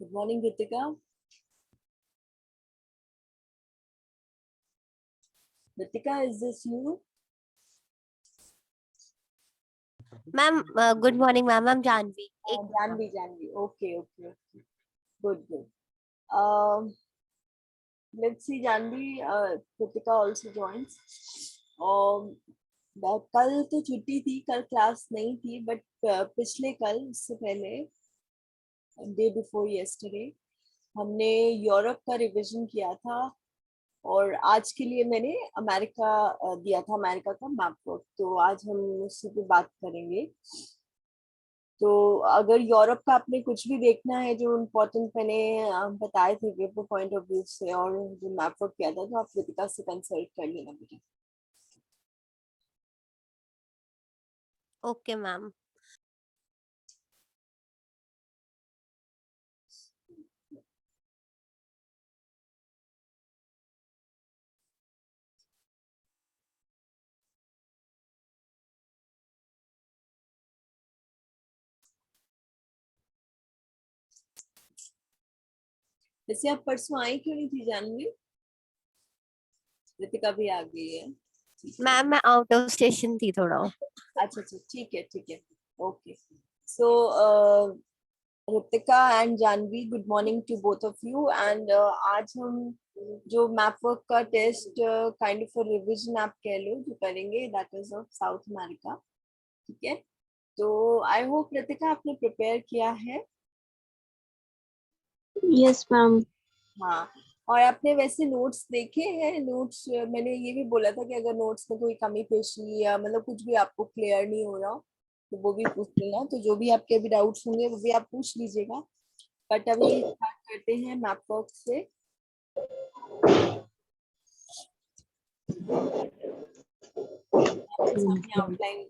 Good morning, Ritika. Ritika, is this you? Ma'am, good morning, ma'am. I'm Janvi. Janvi. Okay. Good, good. Um, let's see, Janvi. Ritika also joins. Um, कल तो छुट्टी थी, कल class नहीं थी, but पिछले कल इससे पहले डे बिफोर यस्टरडे हमने यूरोप का रिवीजन किया था और आज के लिए मैंने अमेरिका दिया था, अमेरिका का मैप वर्क। तो आज हम उसी पे बात करेंगे। तो अगर यूरोप का आपने कुछ भी देखना है जो इम्पोर्टेंट मैंने बताए थे पेपर पॉइंट ऑफ व्यू से और जो मैप वर्क किया था, तो आप कृतिका से कंसल्ट कर लेना बेटा। Okay, ma'am. वैसे आप परसों आई क्यों नहीं थी जानवी? कृतिका भी आ गई है। मैम मैं आउट ऑफ स्टेशन थी थोड़ा। अच्छा, ठीक है। Okay. So Ritika and Janvi, good morning to both of you. And आज हम जो मैप वर्क का टेस्ट काइंड ऑफ रिवीजन आप कह लो जो करेंगे, that is of South America. ठीक है, तो आई होप रितिका आपने प्रिपेयर किया है। Yes ma'am. हाँ, और आपने वैसे नोट्स देखे हैं? नोट्स मैंने ये भी बोला था कि अगर नोट्स में कोई कमी पेशी या मतलब कुछ भी आपको क्लियर नहीं हो रहा हो तो वो भी पूछ लेना। तो जो भी आपके अभी डाउट्स होंगे वो भी आप पूछ लीजिएगा। बट अभी स्टार्ट करते हैं मैप वर्क से। सामने आउटलाइन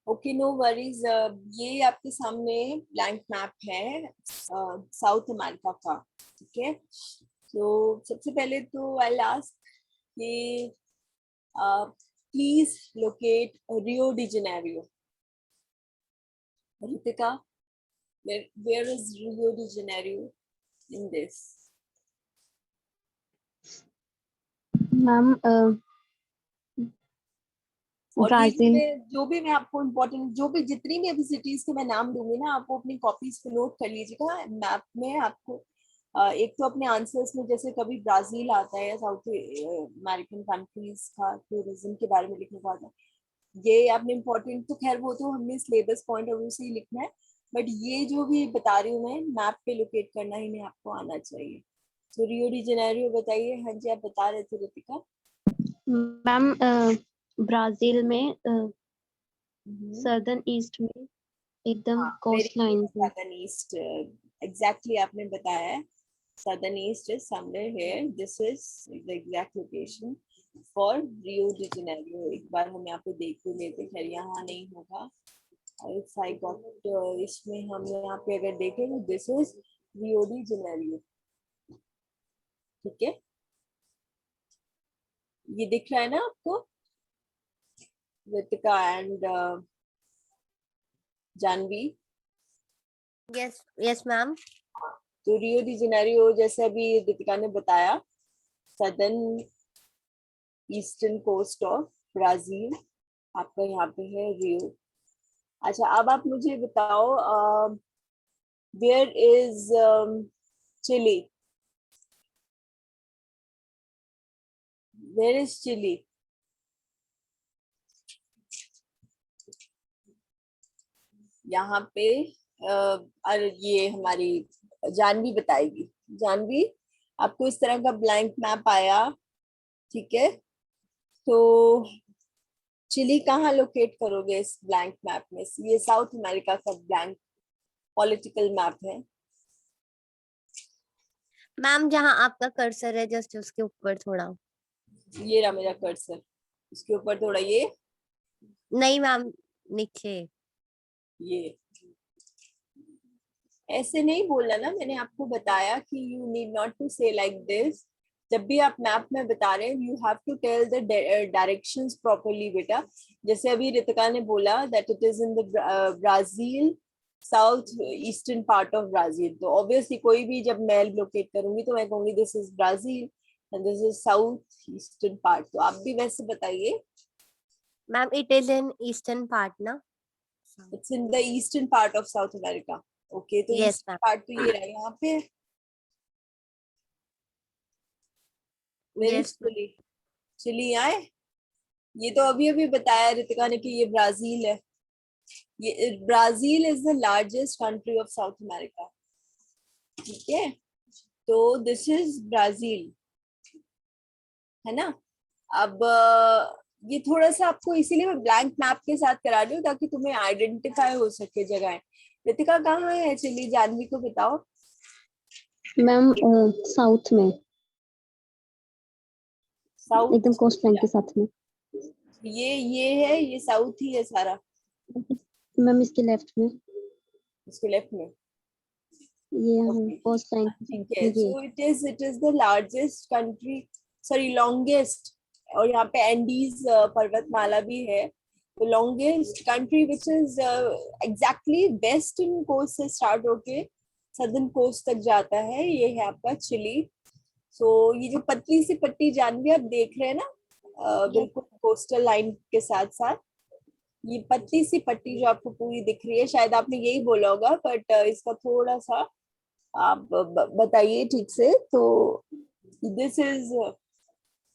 ओके, नो वरीज। ये आपके सामने ब्लैंक मैप है साउथ अमेरिका का। ठीक है, तो सबसे पहले तो आई आस्क कि please locate Rio de Janeiro. Ritika, where is Rio de Janeiro in this? Ma'am और ये ब्राजील। जो भी मैं आपको इम्पोर्टेंट, जो भी जितनी भी अभी सिटीज के मैं नाम दूंगी ना, आपको अपनी कॉपीज पे नोट कर लीजिएगा। मैप में आपको एक तो अपने आंसर्स में जैसे कभी ब्राजील आता है या साउथ अमेरिकन कंट्रीज का टूरिज्म के बारे में लिखने को आता है, ये आपने इम्पोर्टेंट तो खैर वो तो हमने सिलेबस पॉइंट ऑफ व्यू से ही लिखना है, बट ये जो भी बता रही हूँ मैं, मैप पे लोकेट करना ही नहीं आपको आना चाहिए। तो रियो डी जेनेरियो बताइए। हाँ जी, आप बता रहे थे रितिका। मैम ब्राजील में सर्दर्न ईस्ट में एकदम हाँ, वेरी कोस्ट लाइन पे। सदर्न ईस्ट, एग्जैक्टली आपने बताया है। Southern east is somewhere here, this is the exact location for Rio de Janeiro. एक बार हम यहाँ पे देख भी लेते, खैर यहाँ नहीं होगा। इफ आई गॉट, इसमें हम यहाँ पे अगर देखें तो this is Rio de Janeiro. ठीक है, ये दिख रहा है ना आपको, Ritika and Janvi? Yes, yes, ma'am. तो रियो डी जेनेरियो जैसे अभी रितिका ने बताया, southern eastern coast of Brazil आपका यहाँ पे है रियो। अच्छा, अब आप मुझे बताओ, where is Chile? Where is Chile? यहाँ पे और ये हमारी जानवी बताएगी। जानवी, आपको इस तरह का ब्लैंक मैप आया, ठीक है, तो चिली कहाँ लोकेट करोगे इस ब्लैंक मैप में? ये साउथ अमेरिका का ब्लैंक पॉलिटिकल मैप है। मैम जहाँ आपका कर्सर है जस्ट उसके ऊपर थोड़ा। ये रहा मेरा कर्सर, इसके ऊपर थोड़ा नहीं मैम, नीचे। ये ऐसे नहीं बोलना ना, मैंने आपको बताया कि you need not to say like this. जब भी आप मैप में बता रहे हैं, you have to tell the directions properly बेटा। जैसे अभी रितिका ने बोला that it is in the Brazil, south eastern part of Brazil, तो ऑब्वियसली कोई भी जब मैं लोकेट करूंगी तो मैं कहूंगी this is Brazil and this is south eastern part. तो आप भी वैसे बताइए। Ma'am it is in eastern part ना। It's in the eastern part of South America. Okay, तो यस ईस्टर्न मैम। पार्ट तो ये रहा यहाँ पे। Where is yes ma'am. Chile? Chile आए, ये तो अभी अभी बताया रितिका ने कि ये ब्राजील है। ये Brazil is the largest country of South America. ठीक है, तो दिस इज ब्राजील, है ना? अब ये थोड़ा सा आपको इसीलिए मैं ब्लैंक मैप के साथ करा रही हूँ ताकि तुम्हें आइडेंटिफाई हो सके जगह। रितिका कहाँ है चिली? जानवी को बताओ। मैम साउथ में साउथ? एकदम कोस्ट लाइन के साथ में। ये है, ये साउथ ही है सारा। मैम इसके लेफ्ट में, इसके लेफ्ट में? ये ओके, कोस्ट लाइन ठीक है। ये। So it is the largest country, sorry longest, और यहाँ पे एंडीज पर्वतमाला भी है। तो longest country which is exactly western coast से स्टार्ट होके सदर्न कोस्ट तक जाता है, ये है आपका चिली। सो ये जो पतली सी पट्टी जानवी आप देख रहे हैं ना, बिल्कुल कोस्टल लाइन के साथ साथ, ये पतली सी पट्टी जो आपको पूरी दिख रही है, शायद आपने यही बोला होगा, बट इसका थोड़ा सा आप बताइए ठीक से। तो this is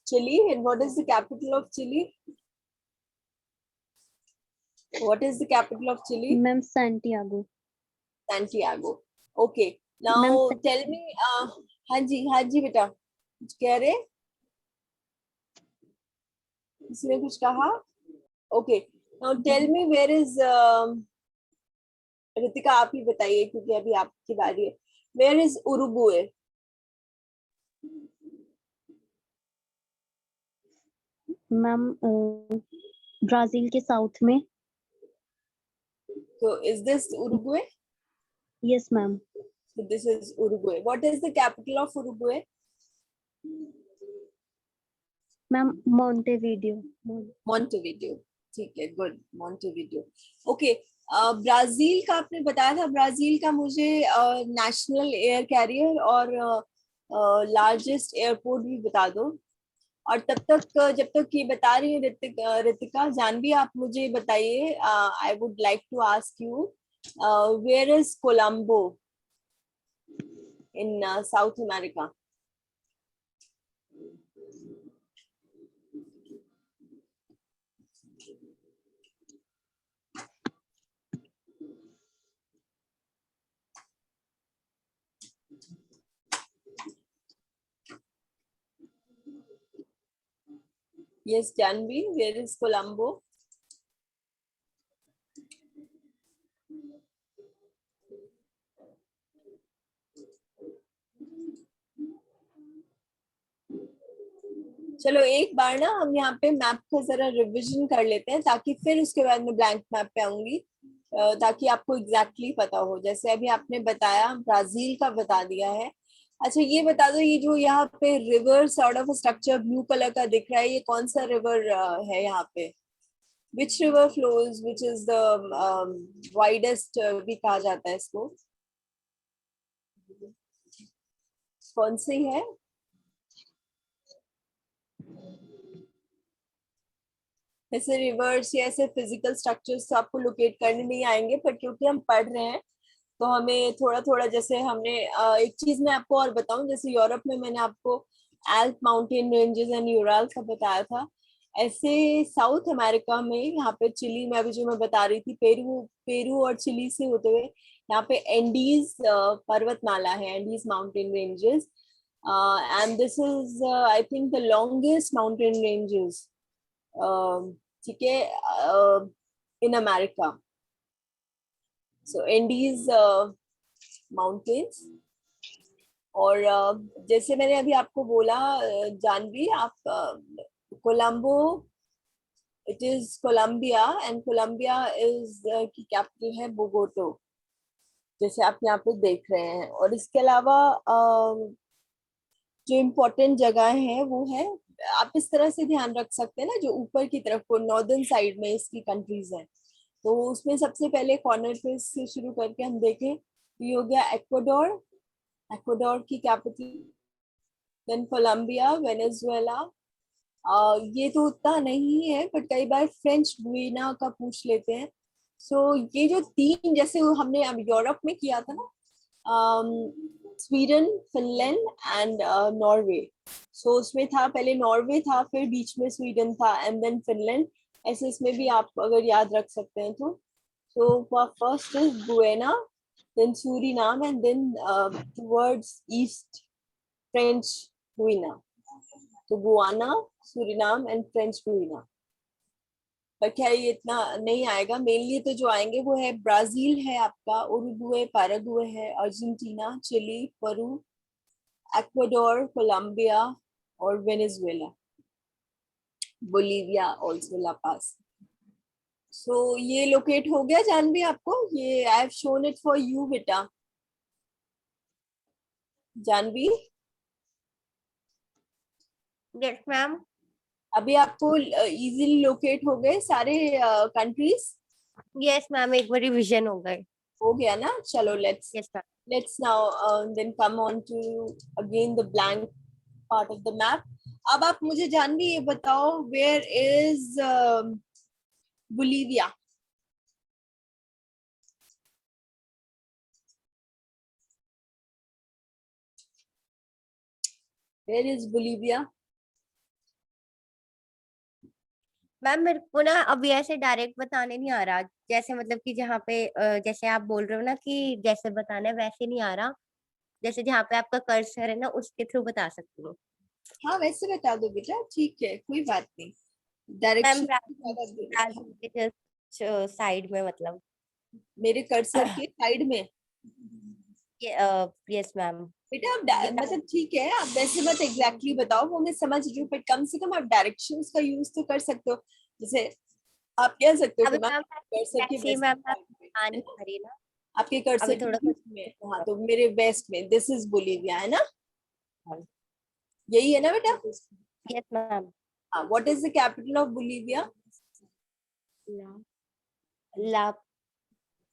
Chile and what is the capital of Chile? What is the capital of Chile? Ma'am Santiago. Santiago. Okay, ma'am now tell me. हाँ जी, हाँ जी बेटा, कुछ कह रहे? इसने कुछ कहा? Okay, now tell me where is, Ritika आप ही बताइए क्योंकि अभी आपकी बारी है। Where is Uruguay? Ma'am Brazil के साउथ में। So is this Uruguay? Yes, ma'am. So this is Uruguay. What is the capital of Uruguay? Ma'am, Montevideo. Montevideo. ठीक है, गुड, Montevideo. ओके, ब्राजील का आपने बताया था, ब्राजील का मुझे नेशनल एयर कैरियर और लार्जेस्ट एयरपोर्ट भी बता दो। और तब तक जब तक ये बता रही है रितिका, जानवी आप मुझे बताइए, I would like to ask you, where is Colombo in South America? Yes, Janvi, where is Colombo? चलो एक बार ना हम यहाँ पे मैप को जरा रिवीजन कर लेते हैं, ताकि फिर उसके बाद में ब्लैंक मैप पे आऊंगी, ताकि आपको एग्जैक्टली पता हो। जैसे अभी आपने बताया, ब्राजील का बता दिया है। अच्छा ये बता दो, ये जो यहाँ पे river sort of structure blue colour का दिख रहा है, ये कौन सा रिवर है यहाँ पे? Which river flows, which is the widest भी कहा जाता है इसको, कौन सी है? ऐसे रिवर्स या ऐसे फिजिकल स्ट्रक्चर्स तो आपको लोकेट करने नहीं आएंगे, पर क्योंकि हम पढ़ रहे हैं तो हमें थोड़ा थोड़ा, जैसे हमने एक चीज मैं आपको और बताऊं, जैसे यूरोप में मैंने आपको एल्प माउंटेन रेंजेस एंड यूराल का बताया था, ऐसे साउथ अमेरिका में यहाँ पे चिली में, अभी जो मैं बता रही थी, पेरू पेरू और चिली से होते हुए यहाँ पे एंडीज पर्वतमाला है, Andes mountain ranges, and this is I think the longest mountain ranges, ठीक है, in America. So Andes mountains, और जैसे मैंने अभी आपको बोला, जानवी आप, Colombo, it is Colombia, and Colombia is की कैपिटल है बोगोटो, जैसे आप यहाँ पे देख रहे हैं। और इसके अलावा जो इम्पोर्टेंट जगह है वो है, आप इस तरह से ध्यान रख सकते हैं ना, जो ऊपर की तरफ को नॉर्दर्न साइड में इसकी कंट्रीज हैं, तो उसमें सबसे पहले कॉर्नर पे से शुरू करके हम देखें तो ये हो गया एक्वाडोर, एक्वाडोर की कैपिटल, देन कोलंबिया, वेनेजुएला, ये तो उतना नहीं है, बट कई बार फ्रेंच गुइना का पूछ लेते हैं। सो ये जो तीन, जैसे हमने अब यूरोप में किया था ना, स्वीडन, फिनलैंड एंड नॉर्वे, सो उसमें था पहले नॉर्वे था, फिर बीच में स्वीडन था, एंड देन फिनलैंड, ऐसे इसमें भी आप अगर याद रख सकते हैं तो। So first is Guiana, then Suriname, and then towards east French Guiana, तो Guyana, Suriname and French Guiana. पर क्या ये इतना नहीं आएगा, मेनली तो जो आएंगे वो है ब्राजील है आपका, उरुग्वे, पैराग्वे है, Argentina, Chile, Peru, Ecuador, Colombia और Venezuela, Bolivia, also La Paz. So ये लोकेट हो गया जानवी आपको, ये I have shown it for you बेटा, जानवी। Yes ma'am. अभी आपको इजीली लोकेट हो गए सारे कंट्रीज? यस मैम, एक बार रिवीजन हो गए। हो गया ना, चलो let's yes ma'am. let's now then come on to again the blank part of the map. अब आप मुझे जानवी ये बताओ, where is Bolivia? Where is Bolivia? Ma'am मेरे को ना अभी ऐसे डायरेक्ट बताने नहीं आ रहा, जैसे मतलब कि जहाँ पे जैसे आप बोल रहे हो ना कि जैसे बताना है वैसे नहीं आ रहा, जैसे जहाँ पे आपका कर्सर है ना उसके थ्रू बता सकती हूँ। हाँ वैसे बता दो बेटा, ठीक है, कोई बात नहीं, मैम डायरेक्शन साइड में मतलब। मेरे कर्सर के साइड में। Yes ma'am. बेटा आप मतलब ठीक है, आप वैसे मत एग्जैक्टली बताओ, वो मैं समझ रही हूँ, बट कम से कम आप डायरेक्शंस का यूज तो कर सकते हो, जैसे आप कह सकते हो अभी कि मैम मैम कर्सर के ऐसे ही बेस्ट मैम मैं पे, आ है नहीं ना? पा रही ना, आपके कर्सर अभी के थोड़ा कुछ बीच में, हाँ, तो मेरे वेस्ट में दिस इज बोलीविया, है ना? यस यही है ना बेटा? मैम। हाँ, what is the capital of Bolivia? La La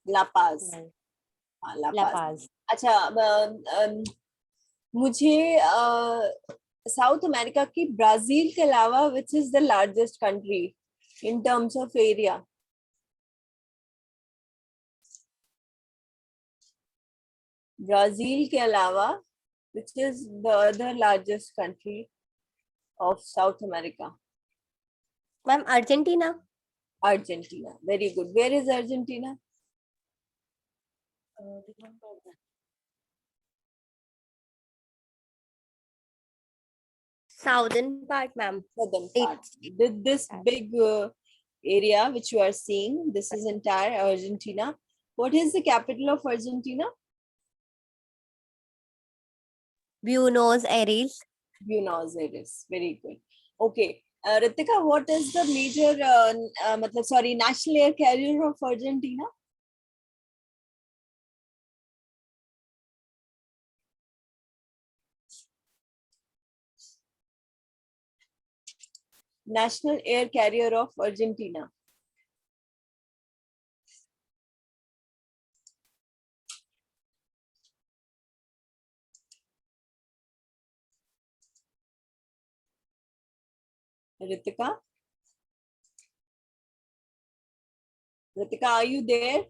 La Paz. नहीं, हाँ, ला ला पाज। पाज। अच्छा, मुझे साउथ अमेरिका की ब्राजील के अलावा which is the largest country in terms of area? Brazil के अलावा which is the other largest country of South America? Ma'am Argentina. Argentina, very good. Where is Argentina? Southern part ma'am. Southern part. This big area which you are seeing, this is entire Argentina. What is the capital of Argentina? Buenos Aries. Buenos Aires. Very good. Okay. Ritika, what is the major, national air carrier of Argentina? National air carrier of Argentina. Ritika? Ritika, are you there?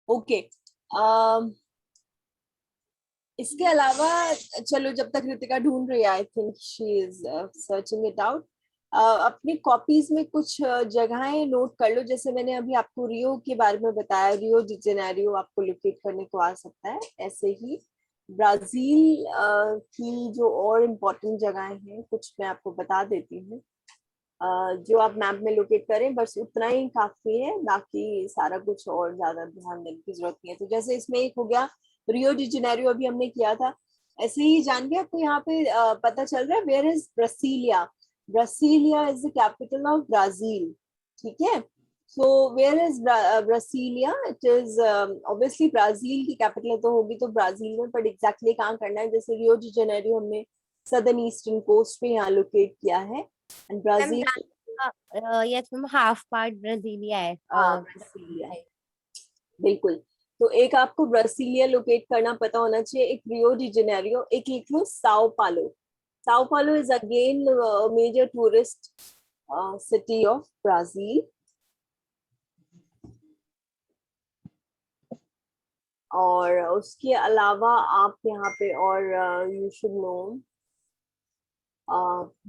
Okay. इसके अलावा चलो, जब तक रितिका ढूंढ रही है, I think she is searching it out, अपनी copies में कुछ जगहें नोट कर लो। जैसे मैंने अभी आपको रियो के बारे में बताया, रियो डी जेनेरियो आपको लोकेट करने को आ सकता है। ऐसे ही ब्राजील की जो और इम्पोर्टेंट जगहें हैं कुछ मैं आपको बता देती हूँ, जो आप मैप में लोकेट करें, बस उतना ही काफी है, बाकी सारा कुछ और ज्यादा ध्यान देने की जरूरत नहीं है। तो जैसे इसमें एक हो गया रियो डी जेनेरियो, अभी हमने किया था। ऐसे ही जान के आपको यहाँ पे पता चल रहा है where is Brasilia. Brasilia is the capital of Brazil, ठीक है? So where is Brasilia? It is obviously Brazil की कैपिटल तो होगी तो ब्राजील में, बट एग्जैक्टली कहाँ करना है? जैसे रियो डी जेनेरियो हमने सदर्न ईस्टर्न कोस्ट पे यहाँ लोकेट किया है, and ma'am Brazil. Yes ma'am half part Brasilia है। हाँ, ब्रासीलिया, बिल्कुल। तो एक आपको ब्रासीलिया लोकेट करना पता होना चाहिए, एक रियो डी जेनेरियो, एक लिख लो Sao Paulo. Sao Paulo is again major tourist city of Brazil. और उसके अलावा आप यहाँ पे, और यू शुड नो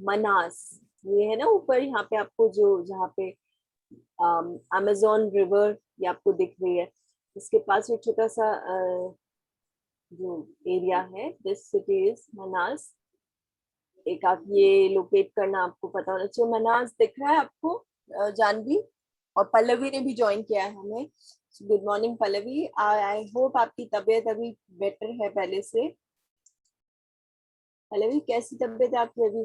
मनास, ये है ना ऊपर यहाँ पे आपको, जो जहाँ पे अमेजोन रिवर ये आपको दिख रही है, इसके पास एक छोटा सा जो एरिया है, दिस सिटी इज मनास। एक आप ये लोकेट करना आपको पता होना चाहिए। मनास दिख रहा है आपको जानवी? और पल्लवी ने भी ज्वाइन किया है हमें। Good morning Pallavi, I hope आपकी तबीयत अभी बेटर है पहले से। पल्लवी, कैसी तबीयत है आपकी अभी?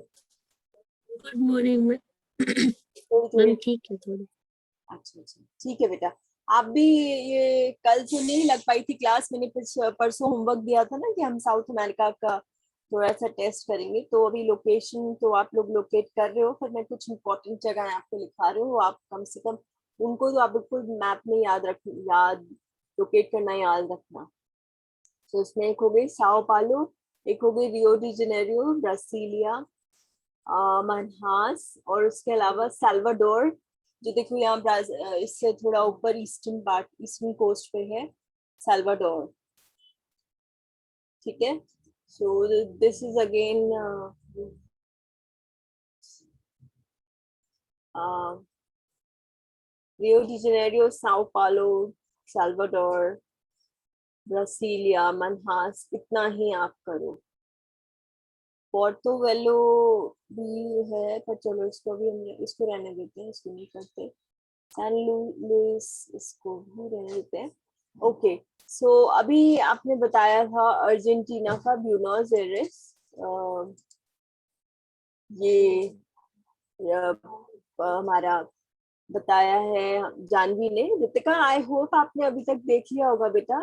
Good morning ma'am. थोड़ी थोड़ी। ठीक है थोड़ी। अच्छा अच्छा, ठीक है बेटा। आप भी, ये कल जो नहीं लग पाई थी क्लास, मैंने परसों होमवर्क दिया था ना कि हम साउथ अमेरिका का थोड़ा सा टेस्ट करेंगे, तो अभी लोकेशन तो आप लोग लोकेट कर रहे हो, फिर मैं कुछ इंपॉर्टेंट जगह आपको लिखा रही हूँ, आप कम से कम उनको तो आप बिल्कुल मैप में याद लोकेट करना याद रखना। तो इसमें एक हो गई साओ पालो, एक हो गई रियो डी जेनेरियो, ब्रासीलिया, मनहास, और उसके अलावा साल्वाडोर, जो देखो यहाँ इससे थोड़ा ऊपर ईस्टर्न पार्ट, ईस्टर्न कोस्ट पे है साल्वाडोर, ठीक है? So this is again Rio de Janeiro, Sao पालो, साल्वाडोर, ब्रासीलिया, मनहास, इतना ही आप करो। पोर्टो वेलो भी है, पर चलो इसको भी हम इसको रहने देते हैं, इसको नहीं करते। सैन लुइस, इसको भी रहने देते हैं। ओके, सो अभी आपने बताया था अर्जेंटीना का ब्यूनोस एयरेस, ये हमारा बताया है जानवी ने। रितिका, आई होप आपने अभी तक देख लिया होगा बेटा।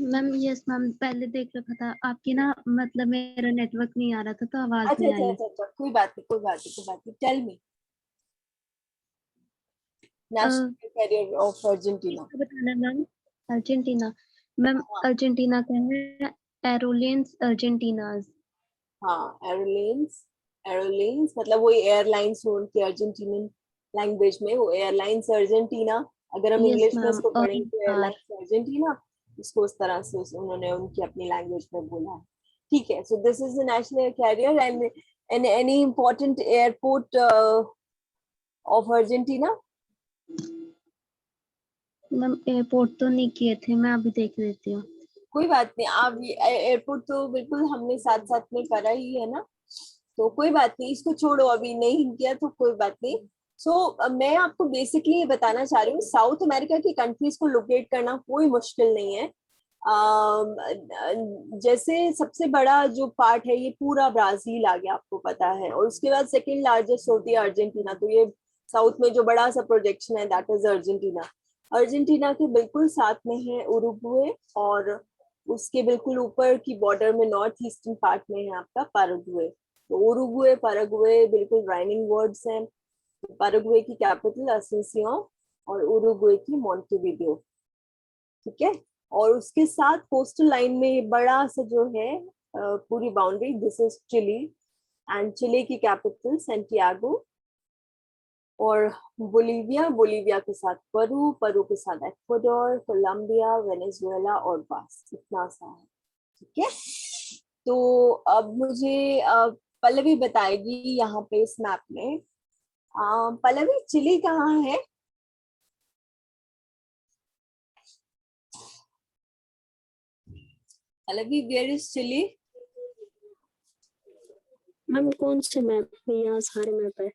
मैम यस मैम, पहले देख रखा था आपकी ना, मतलब मेरा नेटवर्क नहीं आ रहा था तो आवाज अच्छा नहीं अच्छा आई। अच्छा अच्छा, कोई बात नहीं, कोई बात नहीं, कोई बात नहीं। Tell me, national carrier of Argentina. इसका बताना मैम। अर्जेंटीना मैम, हाँ अर्जेंटीना का है एरोलियंस अर्जेंटीनाज। हाँ, एरोलाइंस। एरोलाइंस मतलब वही एयरलाइंस हो उनकी अर्जेंटीनियन लैंग्वेज में, वो एयरलाइंस अर्जेंटीना। अगर हम यस इंग्लिश में मैम, इसको और पढ़ेंगे तो कार। एयरलाइंस अर्जेंटीना, इसको उस तरह से उन्होंने उनकी अपनी लैंग्वेज में बोला है। ठीक है, so this is the national carrier and any important airport of Argentina. Ma'am airport तो नहीं किए थे, मैं अभी देख लेती हूँ। कोई बात नहीं, आप एयरपोर्ट तो बिल्कुल हमने साथ साथ में करा ही है ना, तो कोई बात नहीं, इसको छोड़ो, अभी नहीं किया तो कोई बात नहीं। मैं आपको बेसिकली ये बताना चाह रही हूँ, साउथ अमेरिका की कंट्रीज को लोकेट करना कोई मुश्किल नहीं है। अम, जैसे सबसे बड़ा जो पार्ट है ये पूरा ब्राजील आ गया, आपको पता है, और उसके बाद सेकंड लार्जेस्ट होती है अर्जेंटीना। तो ये साउथ में जो बड़ा सा प्रोजेक्शन है दैट इज अर्जेंटीना। अर्जेंटीना के बिल्कुल साथ में है उरुग्वे, और उसके बिल्कुल ऊपर की बॉर्डर में नॉर्थ ईस्टर्न पार्ट में है आपका पैराग्वे। तो उरुग्वे पैराग्वे बिल्कुल राइमिंग वर्ड्स हैं। पैराग्वे की कैपिटल असेंसियों और उरुग्वे की मोंटेविडियो। ठीक है, और उसके साथ कोस्टल लाइन में बड़ा सा जो है पूरी boundary, this is Chile, and Chile की कैपिटल सेंटियागो। और बोलीविया, बोलीविया के साथ पेरू, पेरू के साथ इक्वाडोर, कोलंबिया, वेनेजुएला और बस इतना सा है। ठीक है, तो अब मुझे पल्लवी बताएगी यहाँ पे इस मैप में। पल्लवी, चिली कहाँ है? Pallavi, where is Chile? Ma'am कौन से मैप में? यहाँ सारे मैप है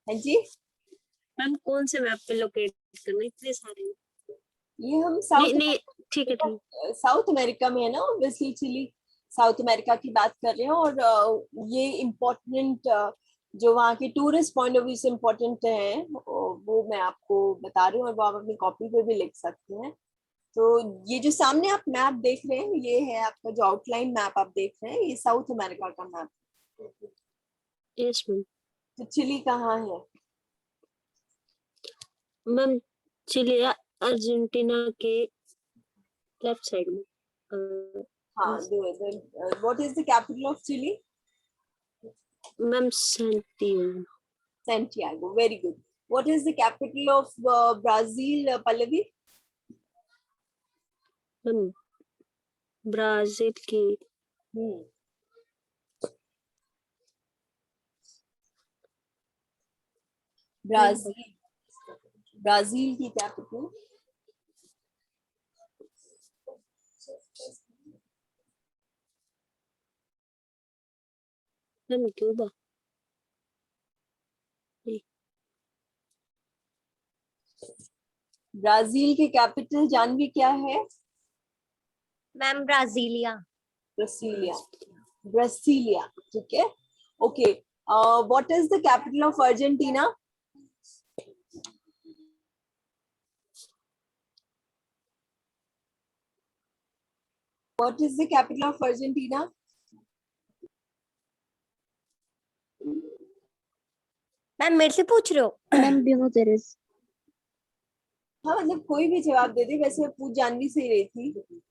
है जी, मैम, कौन से मैप पे लोकेट करना, इतने सारे हैं। ये हम नहीं साउथ नहीं, ठीक है ठीक। साउथ अमेरिका में है ना, ऑब्वियसली चिली साउथ अमेरिका की बात कर रहे हैं। और ये इम्पोर्टेंट जो वहाँ के टूरिस्ट पॉइंट ऑफ व्यू से इम्पोर्टेंट है वो मैं आपको बता रही हूँ, और वो आप अपनी कॉपी पे भी लिख सकते हैं। तो ये जो सामने आप मैप देख रहे हैं, ये है आपका जो आउटलाइन मैप आप देख रहे हैं, ये साउथ अमेरिका का मैप। Yes ma'am. तो चिली कहाँ है? मैम चिली अर्जेंटीना के लेफ्ट साइड में। हाँ, what is the capital of Chile? Ma'am Santiago. Santiago, very good. What is the capital of Brazil, Pallavi? Ma'am Brazil की Hmm. Brazil, Brazil की capital. Ma'am Cuba. Brazil की capital Janvi क्या है? Ma'am Brasilia. Brasilia, Brasilia. ठीक है, okay. What is the capital of Argentina? What is the capital of Argentina? Ma'am मेरे से पूछ रहे हो? Ma'am Buenos Aires. हाँ, मतलब कोई भी जवाब दे दे, वैसे पूछ जानवी से ही रही थी।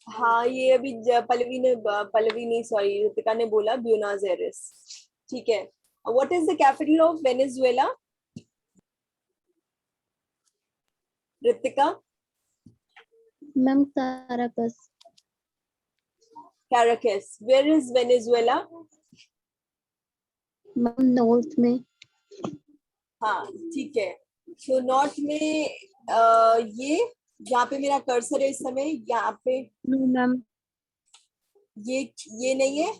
हाँ, ये अभी पल्लवी नहीं, सॉरी, रितिका ने बोला ब्यूनस एयर्स। ठीक है, what is the capital of Venezuela? Ritika? Ma'am caracas। Caracas. Where is Venezuela? Ma'am north में। हाँ, ठीक है। तो नॉर्थ में ये जहाँ पे मेरा कर्सर है इस समय, यहाँ पे नो मैम। ये नहीं है।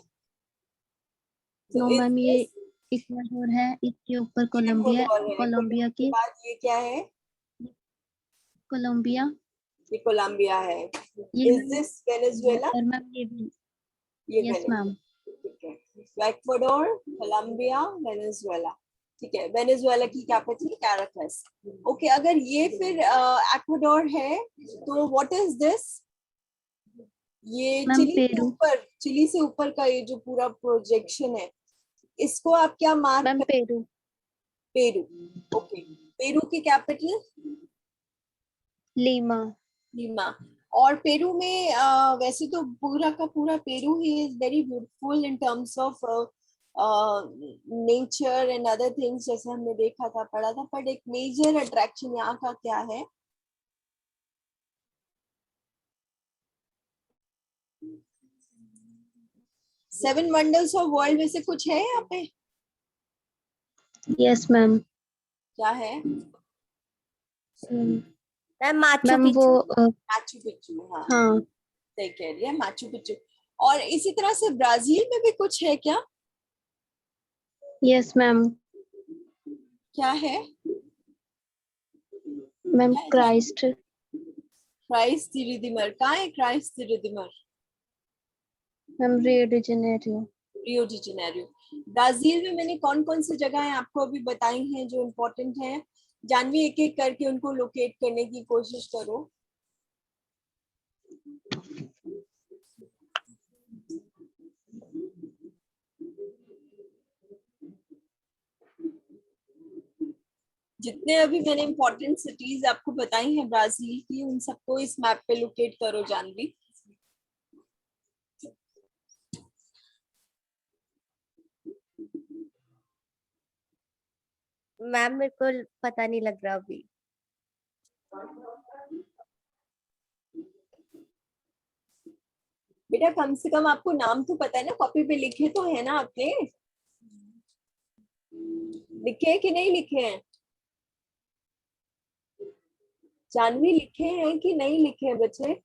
नो तो मैम, ये इक्वाडोर है, इसके ऊपर कोलंबिया। इक्वाडोर है। कोलंबिया इक्वाडोर के की बाद ये क्या है? कोलंबिया। ये कोलंबिया है। ये इज मैम, दिस वेनेजुएला? और मैम ये भी। ये यस मैम। वेनेजुएला, ठीक है। Ecuador, Colombia, Venezuela. ठीक है, वेनेजुएला की कैपिटल कैराकस। ओके, अगर ये फिर एक्वाडोर है तो व्हाट इज दिस? ये मैम चिली से पेरू। ऊपर, चिली से ऊपर का ये जो पूरा प्रोजेक्शन है, इसको आप क्या मार्क मैम कर? पेरू। पेरू। ओके, पेरू की कैपिटल लीमा। लीमा। और पेरू में वैसे तो पूरा का पूरा Peru he is very beautiful in terms of nature and other things, जैसे हमने देखा था, पढ़ा था, बट एक मेजर अट्रैक्शन यहाँ का क्या है? सेवन वंडर्स ऑफ वर्ल्ड में से कुछ है यहाँ पे? Yes ma'am. क्या है? मैम माचू मैम वो पिच्चू। मैचू पिच्चू। हाँ, हाँ। सही कह रही है, मैचू पिच्चू। और इसी तरह से ब्राजील में भी कुछ है क्या? Yes ma'am. क्या है? मैम क्या है? क्राइस्ट। Christ the Redeemer. कहाँ है Christ the Redeemer? Ma'am Rio de Janeiro. Rio de Janeiro. Brazil में मैंने कौन कौन सी जगह आपको अभी बताई हैं जो इम्पोर्टेंट हैं? जानवी, एक एक करके उनको लोकेट करने की कोशिश करो। जितने अभी मैंने इम्पोर्टेंट सिटीज आपको बताई हैं ब्राजील की, उन सबको इस मैप पे लोकेट करो जानवी। मैम मेरे को पता नहीं लग रहा अभी। बेटा कम से कम आपको नाम तो पता है ना, कॉपी पे लिखे तो है ना आपने? लिखे हैं कि नहीं लिखे हैं? जानवी, लिखे हैं कि नहीं लिखे हैं बच्चे?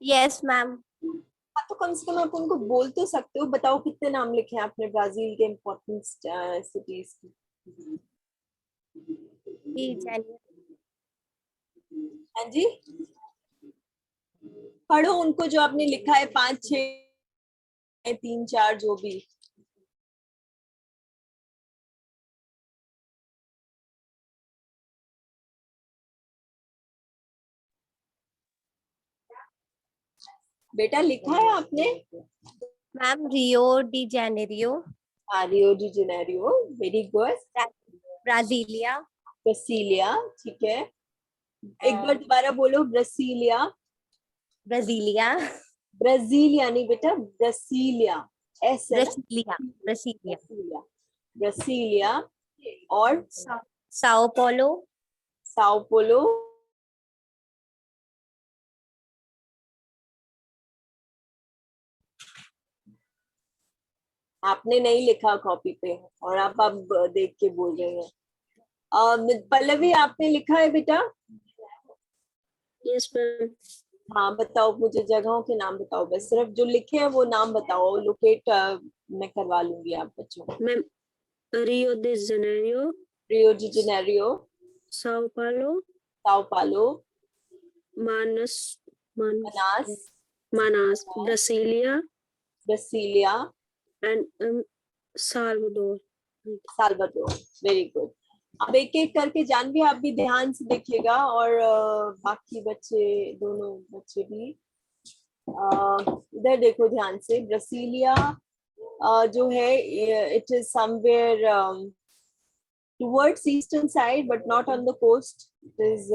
Yes ma'am. हाँ, तो कम से कम आप उनको बोल तो सकते हो। बताओ कितने नाम लिखे हैं आपने ब्राजील के इम्पोर्टेंट सिटीज की? जी जानिए। हाँ जी, पढ़ो उनको जो आपने लिखा है, 5 6 3 4 जो भी। बेटा लिखा है आपने? मैम रियो डी जेनेरियो, रियो de Janeiro, very good. Brasilia, Brasilia, ठीक है। एक बार दोबारा बोलो, ब्रासीलिया। ब्राजीलिया, ब्राजीलिया नहीं बेटा, ब्रासीलिया। एस है ना? Brasilia, Brasilia, Brasilia. ब्रासीलिया। और साओ पोलो, साओ पोलो। आपने नहीं लिखा कॉपी पे, और आप अब देख के बोल रहे हैं। पल्लवी, आपने लिखा है बेटा? Yes ma'am. हाँ, बताओ मुझे जगहों के नाम बताओ, बस सिर्फ जो लिखे हैं वो नाम बताओ, लोकेट मैं करवा लूंगी आप बच्चों को। मैम रियो डी जेनेरियो, रियो de Janeiro, Sao Paulo, Sao पालो, मानस मानस मनास, मानास, Brasilia Brasilia, and Salvador. Salvador. Very good. अब एक एक करके जानवी, आप भी ध्यान से देखिएगा, और बाकी बच्चे, दोनों बच्चे भी इधर देखो ध्यान से। ब्रासीलिया जो है, it is somewhere towards eastern side but not on the coast. It is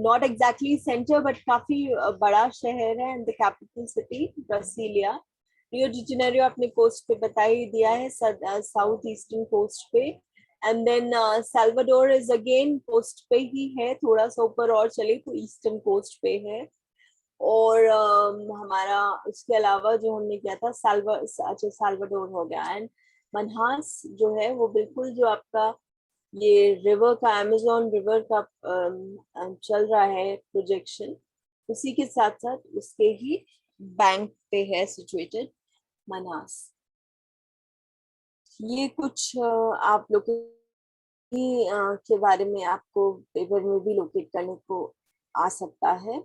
not exactly center but काफी बड़ा शहर है, and the capital city Brasilia. Rio de Janeiro अपने कोस्ट पे बता ही दिया है, साउथ ईस्टर्न कोस्ट पे। And then Salvador is again coast पे ही है, थोड़ा सा ऊपर और चले तो ईस्टर्न कोस्ट पे है। और हमारा उसके अलावा जो हमने किया था, अच्छा साल्वाडोर हो गया। एंड मनहास जो है वो बिल्कुल जो आपका ये रिवर का, अमेजोन रिवर का चल रहा है प्रोजेक्शन, उसी के साथ साथ उसके ही बैंक पे है सिचुएटेड मनास। ये कुछ आप लोग के बारे में आपको पेपर में भी लोकेट करने को आ सकता है।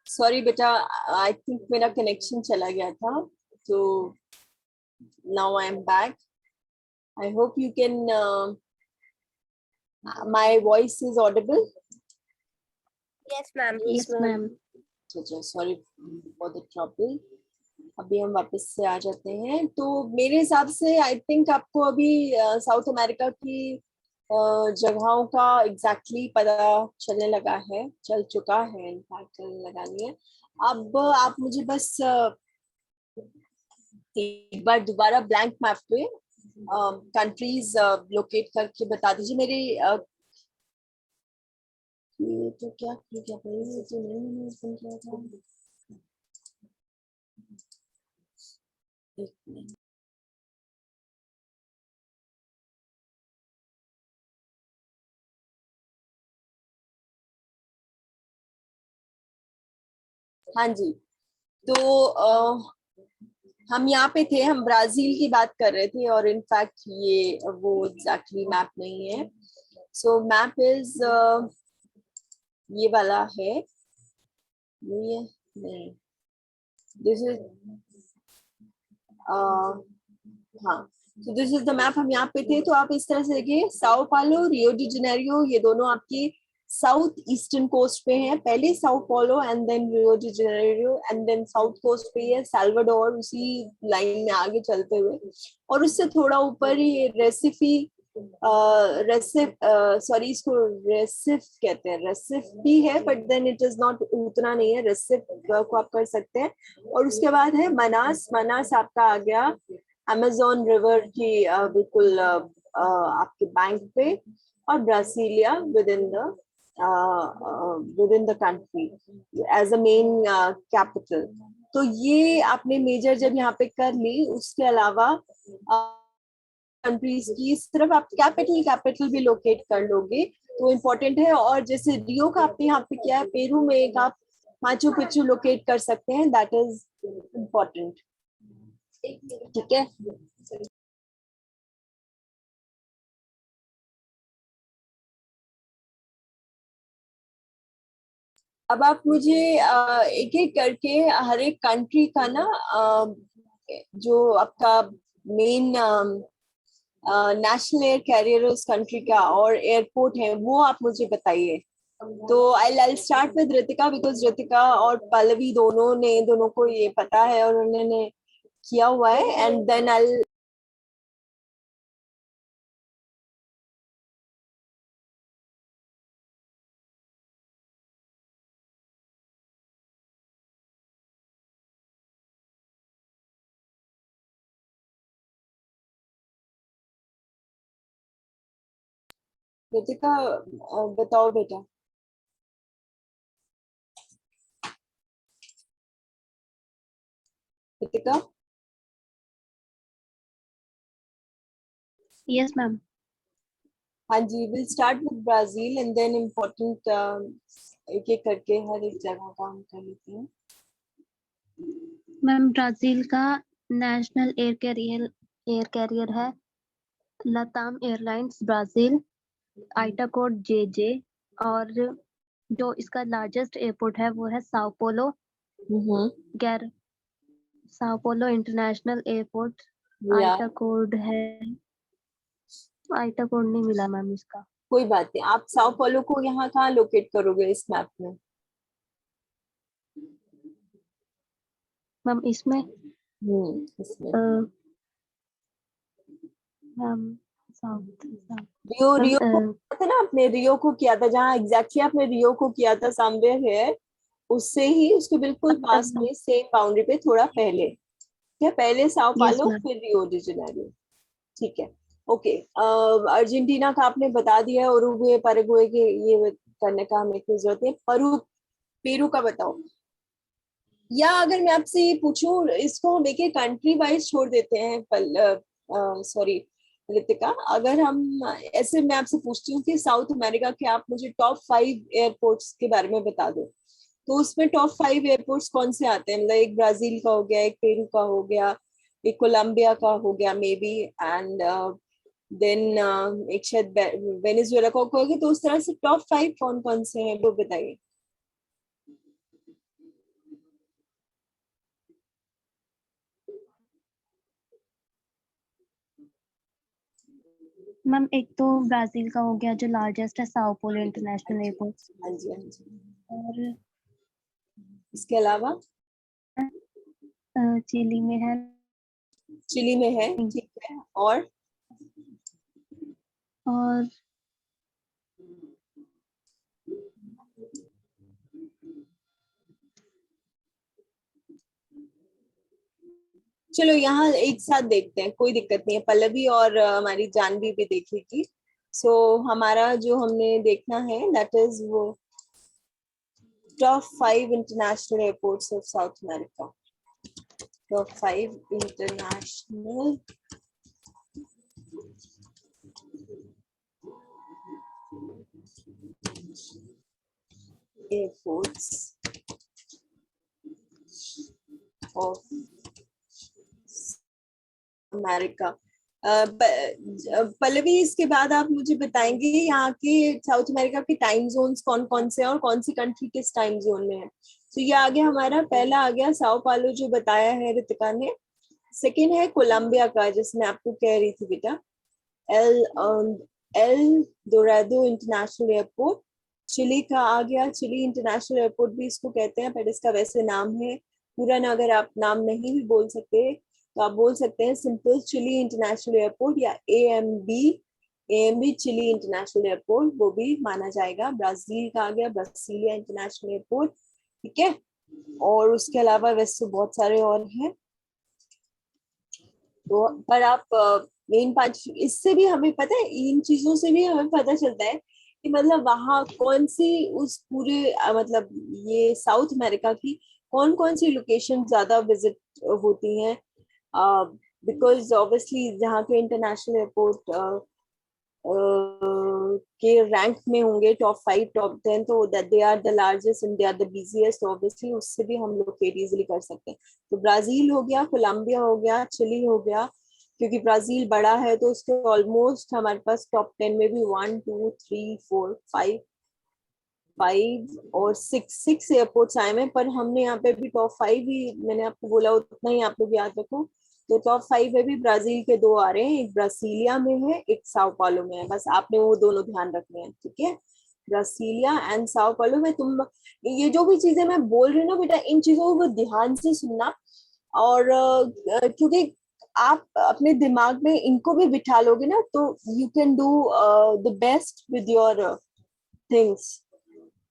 सॉरी बेटा, आई थिंक मेरा कनेक्शन चला गया था, तो now I am back. I hope you can, my voice is Audible. Yes ma'am. Yes ma'am. Sorry for the trouble. अभी हम वापस से आ जाते हैं. तो मेरे हिसाब से आई थिंक आपको अभी साउथ अमेरिका की जगहों का एग्जैक्टली पता चलने लगा है, चल चुका है, इनफैक्ट चलने लगा नहीं है. अब आप मुझे बस एक बार दोबारा ब्लैंक मैप पे कंट्रीज लोकेट करके बता दीजिए मेरे. ये तो क्या क्या ये तो नहीं मैंने ओपन किया था. एक मिनट. हाँ जी. तो हम यहाँ पे थे, हम ब्राजील की बात कर रहे थे, और इनफैक्ट ये वो एग्जैक्टली मैप नहीं है. सो मैप इज ये वाला है. ये नहीं, दिस इज हाँ. तो दिस इज द मैप. हम यहाँ पे थे, तो आप इस तरह से देखिए, साओ पालो, रियो डी जेनेरियो, ये दोनों आपकी साउथ ईस्टर्न कोस्ट पे हैं. पहले Sao Paulo and then Rio de Janeiro, and then south coast पे है साल्वाडोर, उसी लाइन में आगे चलते हुए. और उससे थोड़ा ऊपर ही रेसिफी, रेसिफ, सॉरी इसको रेसिफ कहते हैं. रेसिफ भी है but then it is not, उतना नहीं है. रेसिफ को आप कर सकते हैं. और उसके बाद है मनास. मनास आपका आ गया अमेजोन रिवर की बिल्कुल आपके बैंक पे. और Brasilia within the country as a main capital. तो ये आपने मेजर जब यहाँ पे कर ली, उसके अलावा कंट्रीज की सिर्फ आप कैपिटल कैपिटल भी लोकेट कर लोगे तो इम्पोर्टेंट है. और जैसे रियो का आपने यहाँ पे किया है, पेरू में एक आप माचू पिच्चू लोकेट कर सकते हैं. That is important. ठीक है. अब आप मुझे एक एक करके हर एक कंट्री का ना जो आपका मेन नेशनल एयर कैरियर उस कंट्री का और एयरपोर्ट है, वो आप मुझे बताइए. तो I start with Ritika, because Ritika और पल्लवी दोनों को ये पता है और उन्होंने किया हुआ है. And then I. रितिका बताओ बेटा. रितिका. Yes ma'am. हाँ जी, will start with Brazil and then important एक एक करके हर एक जगह का हम कर लेते हैं. मैम ब्राजील का नेशनल एयर कैरियर है लताम एयरलाइंस ब्राजील, आइटा कोड जे. और जो इसका लार्जेस्ट एयरपोर्ट है वो है साओ पोलो. गैर साओ पोलो इंटरनेशनल एयरपोर्ट. या आइटा कोड नहीं मिला मैम इसका. कोई बात नहीं. आप साओ पोलो को यहाँ कहाँ लोकेट करोगे इस मैप में? मैम इसमें इसमें मैम साउथ साउथ रियो. रियो को मैम किया था ना आपने, रियो को किया था जहाँ एग्जैक्टली आपने रियो को किया था सामवेयर है, उससे ही उसके बिल्कुल पास में सेम बाउंड्री पे थोड़ा पहले. क्या पहले साओ यस पालो मैम. फिर रियो डी जेनेरियो. ठीक है. ओके. अर्जेंटीना का आपने बता दिया है. उरुग्वे पैराग्वे के ये करने का हमें कोई जरूरत है. पेरू का बताओ. या अगर मैं आपसे ये पूछूं, इसको हम एक एक कंट्री वाइज छोड़ देते हैं. सॉरी रितिका, अगर हम ऐसे, मैं आपसे पूछती हूँ कि साउथ अमेरिका के आप मुझे टॉप 5 एयरपोर्ट्स के बारे में बता दो. तो उसमें टॉप 5 एयरपोर्ट्स कौन से आते हैं? मतलब एक ब्राजील का हो गया, एक पेरू का हो गया, एक कोलंबिया का हो गया मे बी, एंड देन एक शायद वेनेजुएला का होगा. तो उस तरह से टॉप 5 कौन कौन से हैं वो बताइए. मैम एक तो ब्राजील का हो गया जो लार्जेस्ट है, साओ पोलो इंटरनेशनल एयरपोर्ट। हाँ जी, हाँ जी। और इसके अलावा चिली में है। चिली में है, ठीक है। और और चलो यहाँ एक साथ देखते हैं, कोई दिक्कत नहीं है। पल्लवी और हमारी जानवी भी देखेगी। सो हमारा जो हमने देखना है दैट इज वो top 5 international airports of South America. Top 5 international airports of America. Pallavi, इसके बाद आप मुझे बताएंगे यहाँ के साउथ अमेरिका के टाइम जोन्स कौन कौन से हैं और कौन सी कंट्री किस टाइम जोन में है। तो ये आ गया हमारा, पहला आ गया साओ पालो जो बताया है रितिका ने। सेकेंड है कोलंबिया का, जिसमें आपको कह रही थी बेटा, El El Dorado international airport. Chile का आ गया, चिली इंटरनेशनल एयरपोर्ट भी इसको कहते हैं, पर इसका वैसे नाम है पूरा ना, अगर आप नाम नहीं भी बोल सकते तो आप बोल सकते हैं सिंपल चिली इंटरनेशनल एयरपोर्ट या एएमबी चिली इंटरनेशनल एयरपोर्ट, वो भी माना जाएगा। ब्राजील का आ गया ब्रासिलिया इंटरनेशनल एयरपोर्ट, ठीक है। और उसके अलावा वैसे बहुत सारे और हैं, तो पर आप मेन पांच, इससे भी हमें पता है, इन चीजों से भी हमें पता चलता है कि मतलब वहाँ कौन सी उस पूरे मतलब ये साउथ अमेरिका की कौन कौन सी लोकेशन ज्यादा विजिट होती हैं। बिकॉज ऑब्वियसली जहाँ के इंटरनेशनल एयरपोर्ट के रैंक में होंगे टॉप 5 टॉप 10, तो that they are the largest and they are the busiest, obviously उससे भी हम लोकेट इजिली कर सकते हैं। तो ब्राजील हो गया, कोलंबिया हो गया, चिली हो गया, क्योंकि ब्राजील बड़ा है तो उसके ऑलमोस्ट हमारे पास टॉप 10 में भी 1 2 3 4 5 और 6 एयरपोर्ट्स आए हैं, पर हमने यहाँ पे भी टॉप 5 ही मैंने आपको बोला, उतना ही आप लोग याद रखो। तो टॉप 5 में भी ब्राजील के 2 आ रहे हैं, एक ब्रासीलिया में है, एक साओ पालो में है, बस आपने वो दोनों ध्यान रखने हैं, ठीक है। ब्रासीलिया एंड साओ पालो में तुम ये जो भी चीजें मैं बोल रही हूँ ना बेटा, इन चीजों को ध्यान से सुनना। और क्योंकि आप अपने दिमाग में इनको भी बिठा लोगे ना, तो you can do the best with your things.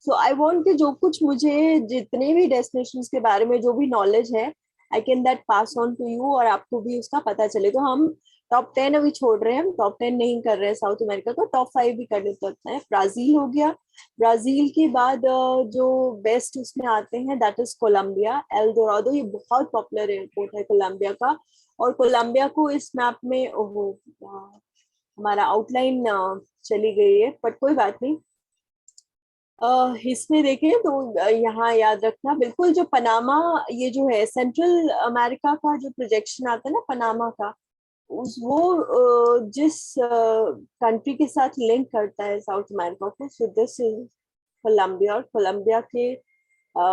So I want कि जो कुछ मुझे जितने भी डेस्टिनेशंस के बारे में जो भी नॉलेज है, I can that pass on to you, और आपको भी उसका पता चले। तो हम टॉप 10 अभी छोड़ रहे हैं, हम टॉप 10 नहीं कर रहे हैं साउथ अमेरिका का, टॉप 5 भी कर लेते हैं। ब्राजील हो गया, ब्राजील के बाद जो बेस्ट उसमें आते हैं दैट इज कोलंबिया एल दोराडो, ये बहुत पॉपुलर एयरपोर्ट है कोलंबिया का। और कोलंबिया को इस मैप में हमारा आउटलाइन चली गई है, बट कोई बात नहीं। इसमें देखें तो यहाँ याद रखना बिल्कुल, जो पनामा ये जो है सेंट्रल अमेरिका का जो प्रोजेक्शन आता है ना पनामा का, उस वो जिस कंट्री के साथ लिंक करता है साउथ अमेरिका को, सो दिस इज कोलंबिया। और कोलंबिया के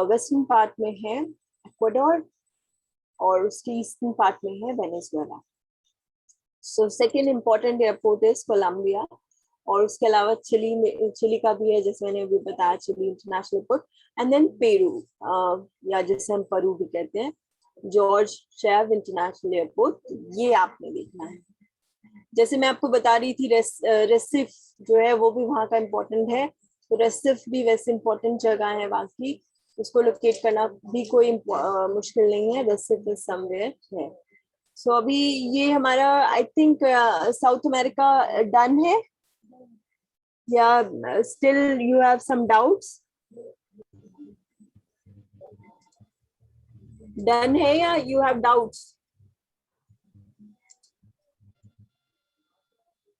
वेस्टर्न पार्ट में है इक्वाडोर और उसके ईस्टर्न पार्ट में है Venezuela. So second important airport is Colombia. और उसके अलावा चिली में, चिली का भी है जैसे मैंने अभी बताया, Chile international airport. And then Peru, या जिसे हम परू भी कहते हैं, जॉर्ज शेव इंटरनेशनल एयरपोर्ट, ये आपने देखना है। जैसे मैं आपको बता रही थी रेसिफ जो है वो भी वहाँ का इम्पोर्टेंट है, तो रेसिफ भी वैसे इम्पोर्टेंट जगह है वहाँ की, उसको लोकेट करना भी कोई मुश्किल नहीं है, रेसिफ इज समवेयर है। सो अभी ये हमारा I think South America done है, या still you have some doubts? Done है या यू हैव डाउट्स?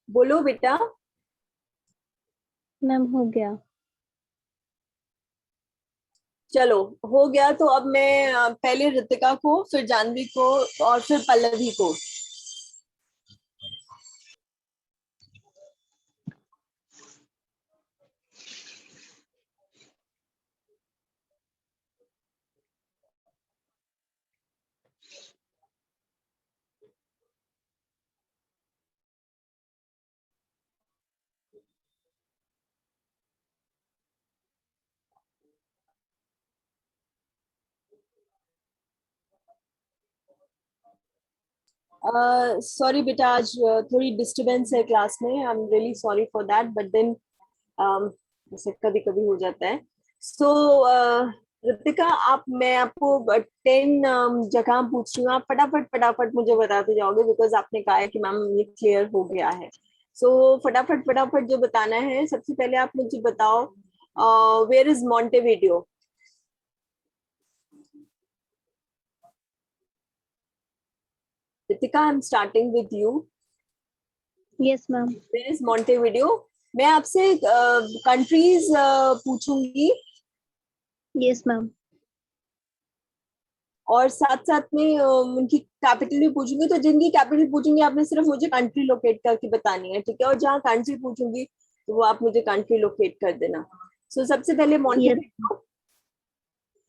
बोलो बेटा। मैम हो गया। चलो हो गया, तो अब मैं पहले रितिका को, फिर जानवी को और फिर पल्लवी को। सॉरी बेटा, आज थोड़ी डिस्टरबेंस है क्लास में, I am really sorry for that, but then ऐसे कभी कभी हो जाता है. सो ऋतिका, मैं आपको 10 जगह पूछ रही हूँ, आप फटाफट फटाफट मुझे बताते जाओगे, बिकॉज आपने कहा है कि मैम ये क्लियर हो गया है. सो फटाफट फटाफट जो बताना है, सबसे पहले आप मुझे बताओ, where is Montevideo? Ritika, I am starting with you. Yes, ma'am. Where is Montevideo? मैं आपसे कंट्रीज पूछूंगी Yes, ma'am. और साथ साथ में उनकी कैपिटल भी पूछूंगी. तो जिनकी कैपिटल पूछूंगी आपने सिर्फ मुझे कंट्री लोकेट करके बतानी है, ठीक है? और जहाँ कंट्री पूछूंगी तो वो आप मुझे कंट्री लोकेट कर देना. सो सबसे पहले Yes, मॉन्टेविडियो.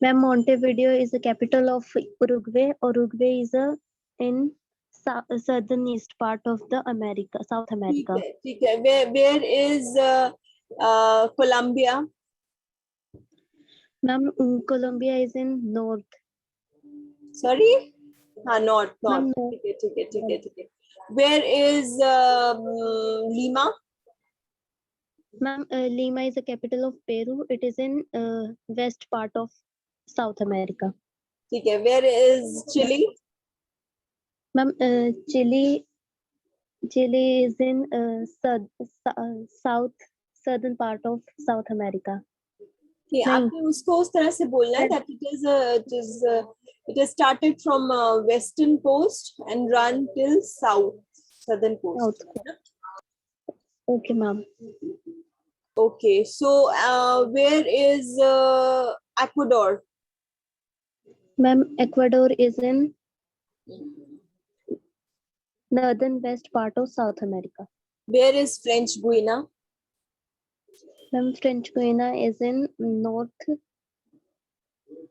ma'am. Montevideo is the capital of Uruguay. Uruguay is in southern east part of the America, South ठीक America. है, ठीक है. Where is Colombia? Ma'am, Colombia is in north. Sorry, हाँ, नॉर्थ Ma'am, नॉर्थ. north. ठीक है, ठीक है, ठीक है, ठीक है. Where is Lima? Ma'am, Lima is the capital of Peru. It is in west part of South America. ठीक है. Where is Chile? Ma'am, Chile is in southern part of South America. कि नहीं, आपने उसको उस तरह से बोलना है that it is started from western coast and run till southern coast. south. Okay, ma'am. Okay, so where is Ecuador? Ma'am, Ecuador is in northern west part of South America. Where is French Guiana? Ma'am, French Guiana is in north.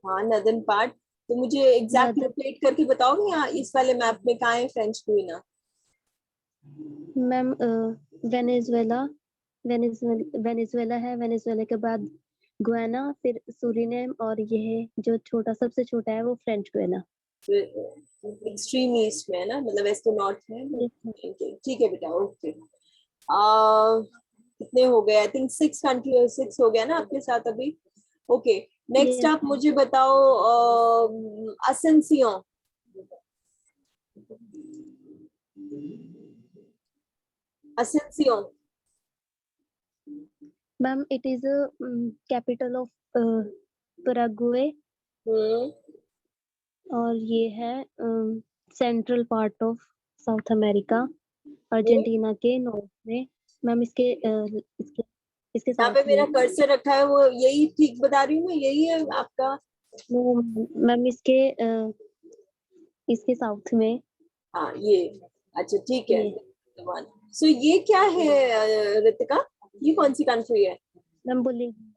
हाँ, northern part. तो मुझे exact northern. Locate करके बताओगे यहाँ इस वाले map में कहाँ है फ्रेंच गुइना? मैम, वेनेजुएला है. वेनेजुएला के बाद गुयाना, फिर सुरीनेम, और ये है जो सबसे छोटा है वो फ्रेंच गुयाना. एक्सट्रीम ईस्ट में है ना, मतलब वेस्ट नॉर्थ में. Yes, ma'am. ठीक है बेटा, ओके. कितने हो गए? आई थिंक 6 हो गया ना आपके साथ अभी. ओके, नेक्स्ट Yes, आप मुझे बताओ असेंसियों. असेंसियों. ma'am, it is a capital of Paraguay, और ये है central part of South America, Argentina के नॉर्थ में. मैम, इसके यहाँ साउथ पे मेरा में. कर्सर रखा है, वो यही ठीक बता रही हूँ मैं, यही है आपका? मैम, इसके साउथ में. हाँ, ये. अच्छा, ठीक है. ये सो ये क्या है ऋतिका? ये कौन सी कंट्री है? Ma'am, Bolivia.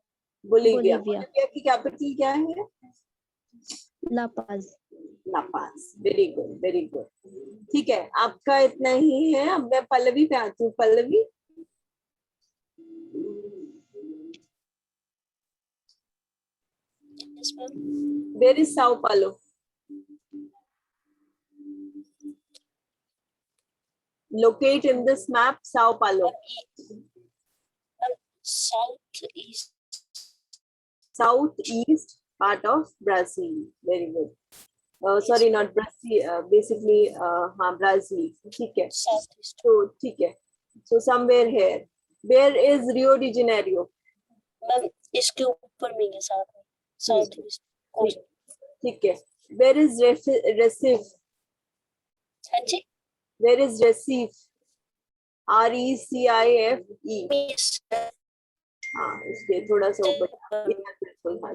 बोलीविया. बोलीविया की कैपिटल क्या है? ला पाज. लापास. Very good, very good. ठीक है, आपका इतना ही है. अब मैं पल्लवी पे आती हूँ. पल्लवी, वेयर इज साओ पालो? Locate in this map Sao Paulo. Southeast. Southeast part of Brazil. Very good. Sorry, not Brazil. Basically, हाँ, Brazil. ठीक है. Southeast. So ठीक है. So somewhere here. Where is Rio de Janeiro? Ma'am, इसके ऊपर में है साथ में. Southeast coast. ठीक है. Where is Recife? हाँ जी. Where is Recife? RECIFE. Miss. हाँ, इसके थोड़ा सा ऊपर. बिल्कुल, हाँ,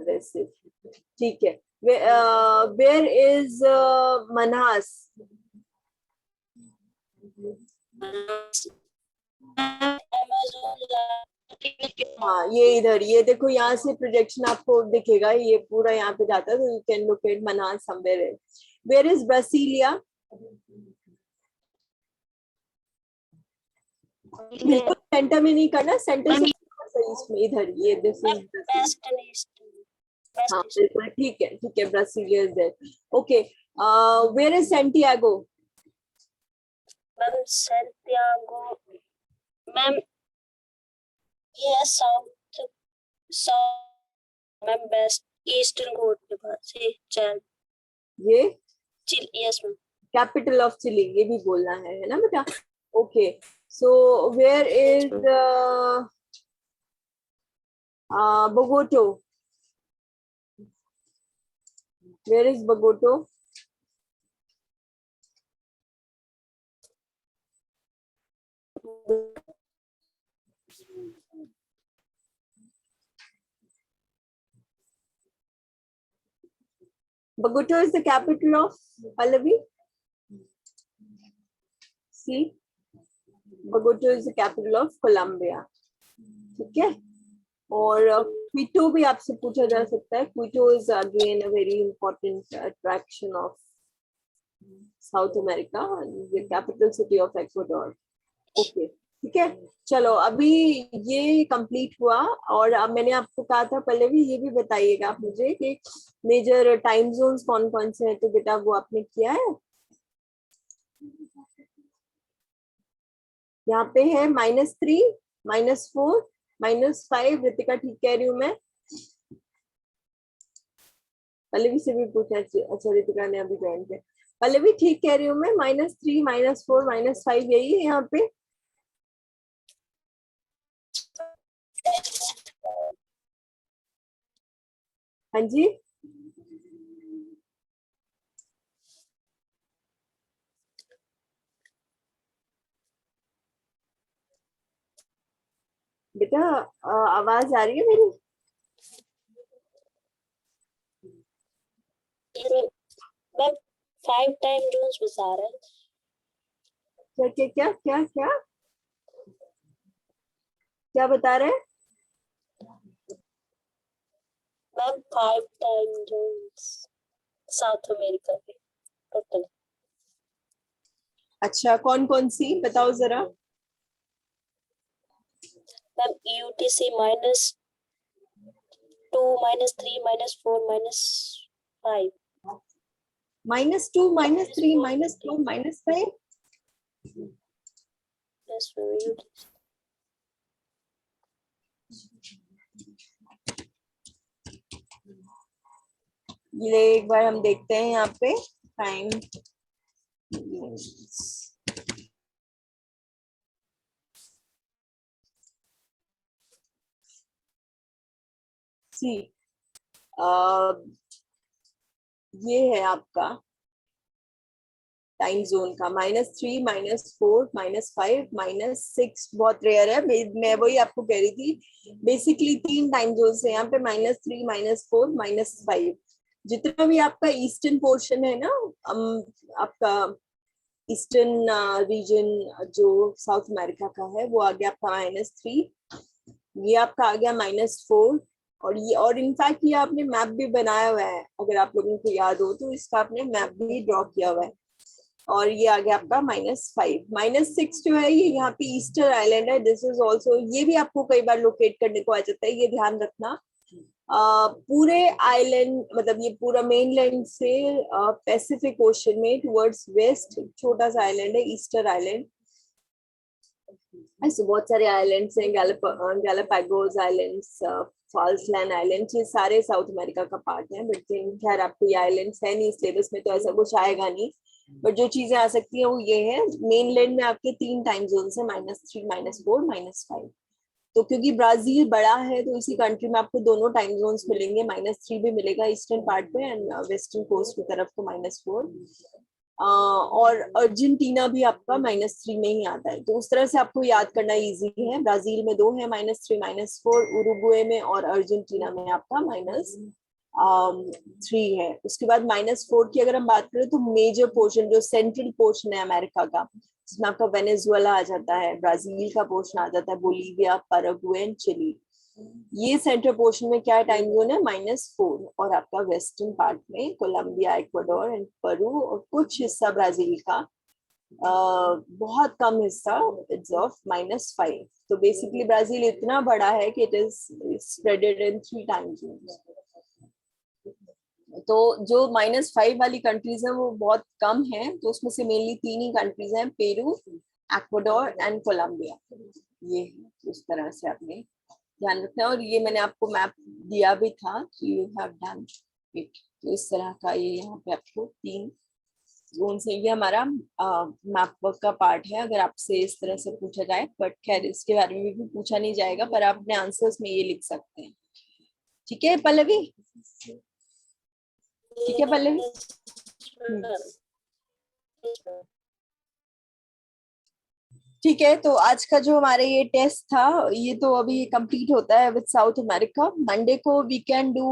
Recife. ठीक है. Where is Manas? हाँ, ये इधर. ये देखो, यहाँ से प्रोजेक्शन आपको दिखेगा, ये पूरा यहाँ पे जाता है, तो you can locate Manaus somewhere. Where is Brasilia? बिल्कुल सेंटर में नहीं करना, सेंटर से इसमें इधर. ये दिस इज हाँ West. बिल्कुल ठीक है Brasilia is there. Okay, where is Santiago? Ma'am Santiago, ma'am ये है south south ma'am west eastern coast के पास से चैन ये Chile. Yes ma'am. Capital of Chile, ये भी बोलना है ना बेटा? Okay, so where is Bogota? Where is Bogota? Bogota is the capital of Pallavi. See, Bogota is the capital of Colombia. ठीक है. और क्विटो भी आपसे पूछा जा सकता है. Quito is again a very important attraction of South America, the capital city of Ecuador. Okay, ठीक है. चलो अभी ये कंप्लीट हुआ. और अब मैंने आपको कहा था पहले भी, ये भी बताइएगा आप मुझे कि मेजर टाइम जोन्स कौन कौन से हैं. तो बेटा वो आपने किया है. यहाँ पे है -3, -4, -5. रितिका ठीक कह रही हूँ मैं? पल्लवी से भी पूछा. अच्छा रितिका ने अभी ज्वाइन किया. पल्लवी ठीक कह रही हूँ मैं? -3, -4, -5 यही है यहाँ पे. हाँ जी. बेटा आवाज आ रही है मेरी? मैम 5 टाइम जोन्स बता रहे हैं. क्या क्या क्या क्या क्या क्या बता रहे हैं? Ma'am 5 time zones south America के टोटल. अच्छा, कौन कौन सी बताओ जरा. Ma'am UTC -2, -3, -4, -5. -2, -3, -4, -5. Yes ma'am UTC. ये एक बार हम देखते हैं यहाँ पे टाइम. सी ये है आपका टाइम जोन का -3, -4, -5, -6 बहुत रेयर है. मैं वही आपको कह रही थी. बेसिकली 3 टाइम जोन है यहाँ पे, -3, -4, -5. जितना भी आपका ईस्टर्न पोर्शन है ना, आपका ईस्टर्न रीजन जो साउथ अमेरिका का है, वो आ गया आपका -3. ये आपका आ गया -4. और इनफैक्ट ये आपने मैप भी बनाया हुआ है, अगर आप लोगों को याद हो तो इसका आपने मैप भी ड्रॉ किया हुआ है. और ये आ गया आपका -5. -6 जो है ये यहाँ पे ईस्टर आइलैंड है. दिस इज ऑल्सो, ये भी आपको कई बार लोकेट करने को आ जाता है, ये ध्यान रखना. पूरे आइलैंड मतलब ये पूरा मेनलैंड से पैसिफिक ओशन में टुवर्ड्स वेस्ट छोटा सा आइलैंड है, ईस्टर आइलैंड. ऐसे बहुत सारे आइलैंड्स हैं, गैलापागोस आइलैंड्स, फॉल्सलैंड आइलैंड्स, ये सारे साउथ अमेरिका का पार्ट है. बट खैर आपको ये आइलैंड्स है नहीं सिलेबस में, तो ऐसा कुछ आएगा नहीं. बट जो चीजें आ सकती हैं वो ये है. मेनलैंड में आपके 3 टाइम जोन है, -3, -4, -5. तो क्योंकि ब्राजील बड़ा है तो इसी कंट्री में आपको दोनों टाइम जोन्स मिलेंगे. -3 भी मिलेगा ईस्टर्न पार्ट पे एंड वेस्टर्न कोस्ट की तरफ को -4. और अर्जेंटीना भी आपका -3 में ही आता है. तो उस तरह से आपको याद करना इजी है. ब्राजील में 2 है -3, -4, उरुग्वे में और अर्जेंटीना में आपका -3 है. उसके बाद -4 की अगर हम बात करें तो मेजर पोर्शन जो सेंट्रल पोर्शन है अमेरिका का, इसमें आपका वेनेजुएला आ जाता है, ब्राजील का पोर्शन आ जाता है, बोलीविया, पैराग्वे एंड चिली. ये सेंट्रल पोर्शन में क्या टाइम जोन है? -4. और आपका वेस्टर्न पार्ट में कोलंबिया, इक्वाडोर एंड पेरू और कुछ हिस्सा ब्राजील का, बहुत कम हिस्सा इट्स ऑफ -5. तो बेसिकली ब्राजील इतना बड़ा है कि it is spreaded in 3 time zones. तो जो -5 वाली कंट्रीज हैं वो बहुत कम है, तो उसमें से मेनली 3 ही कंट्रीज हैं, पेरू, इक्वाडोर एंड कोलंबिया। ये उस तरह से आपने ध्यान रखना है। और ये मैंने आपको मैप दिया भी था कि यू हैव डन इट। तो इस तरह का ये यहाँ पे आपको 3 जोन से, ये हमारा मैप वर्क का पार्ट है। अगर आपसे इस तरह से पूछा जाए, बट खैर इसके बारे में भी पूछा नहीं जाएगा, पर आप अपने आंसर्स में ये लिख सकते हैं। ठीक है पल्लवी? ठीक है पल्लवी? ठीक है, तो आज का जो हमारा ये टेस्ट था, ये तो अभी कंप्लीट होता है विद साउथ अमेरिका। मंडे को वी कैन डू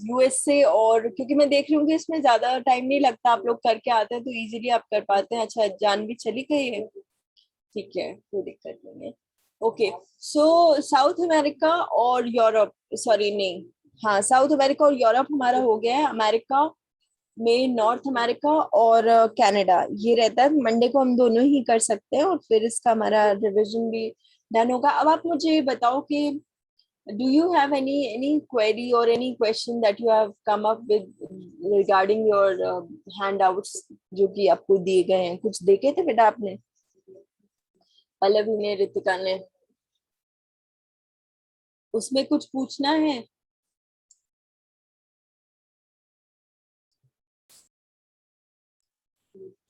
यूएसए, और क्योंकि मैं देख रही हूँ कि इसमें ज्यादा टाइम नहीं लगता, आप लोग करके आते हैं तो इजीली आप कर पाते हैं। अच्छा, जान भी चली गई है? ठीक है, कोई दिक्कत नहीं है। ओके, सो साउथ अमेरिका और यूरोप, सॉरी नहीं, हाँ साउथ अमेरिका और यूरोप हमारा हो गया है। अमेरिका में नॉर्थ अमेरिका और कनाडा ये रहता है। मंडे को हम दोनों ही कर सकते हैं, और फिर इसका हमारा रिवीजन भी डन होगा। अब आप मुझे ये बताओ कि do you have any query और any question that you have come up with regarding your handouts जो कि आपको दिए गए हैं? कुछ देखे थे बेटा आपने? पल्लवी ने, रितिका ने, उसमें कुछ पूछना है?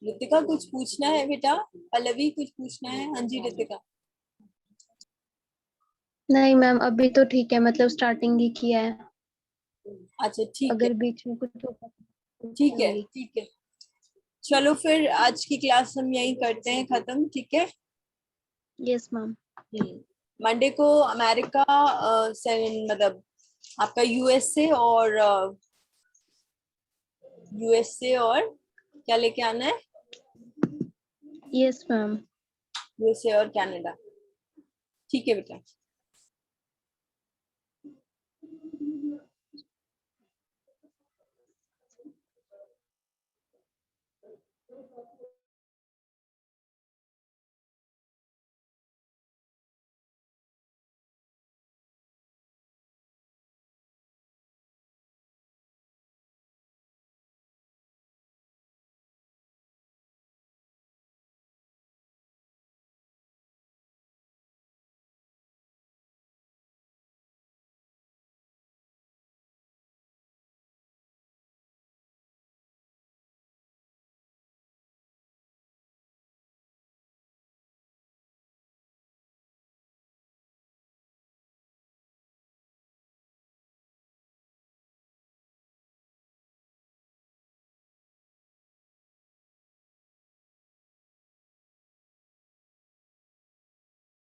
रितिका कुछ पूछना है बेटा? पल्लवी कुछ पूछना है? हाँ जी रितिका। नहीं मैम, अभी तो ठीक है, मतलब स्टार्टिंग ही किया है। अच्छा ठीक है, अगर बीच में कुछ होगा तो ठीक है, पूछूंगी। ठीक है। चलो फिर आज की क्लास हम यहीं करते हैं खत्म, ठीक है? Yes ma'am. मंडे को अमेरिका से, मतलब आपका यूएसए और क्या लेके आना है? Yes ma'am. यूएसए और कनाडा। ठीक है बेटा।